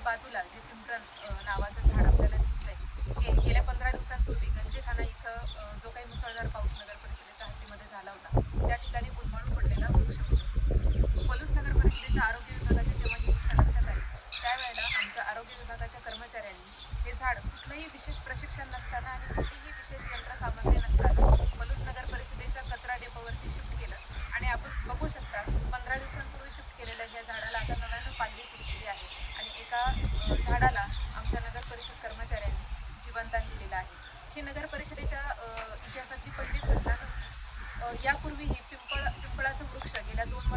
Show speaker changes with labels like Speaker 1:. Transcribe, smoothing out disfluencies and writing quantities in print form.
Speaker 1: बाजूला जे पिंपरण नावाचं झाड आपल्याला दिसतंय, हे गेल्या 15 दिवसांपूर्वी गंजेखाना इथं जो काही मुसळधार पाऊस नगर परिषदेच्या हद्दीमध्ये झाला होता, त्या ठिकाणी उन्मळून पडलेला वृक्ष होता. पलूस नगर परिषदेच्या आरोग्य विभागाच्या जेव्हा ही गोष्ट लक्षात आली, त्यावेळेला आमच्या आरोग्य विभागाच्या कर्मचाऱ्यांनी हे झाड कुठलंही विशेष प्रशिक्षण नसताना आणि कुठलीही विशेष यंत्रसामग्री नसताना पलूस नगर परिषदेच्या कचरा डेपोवरती शिफ्ट केलं. आणि आपण बघू शकता 15 दिवसांपूर्वी शिफ्ट केलेल्या ह्या झाडाला आता नव्यानं पालवी फुटलेली आहे आणि एका झाडाला आमच्या नगर परिषद कर्मचाऱ्यांनी जीवनदान दिलेलं आहे. ही नगर परिषदेच्या इतिहासातली पहिलीच घटना नव्हती. यापूर्वीही पिंपळाचं वृक्ष गेल्या 2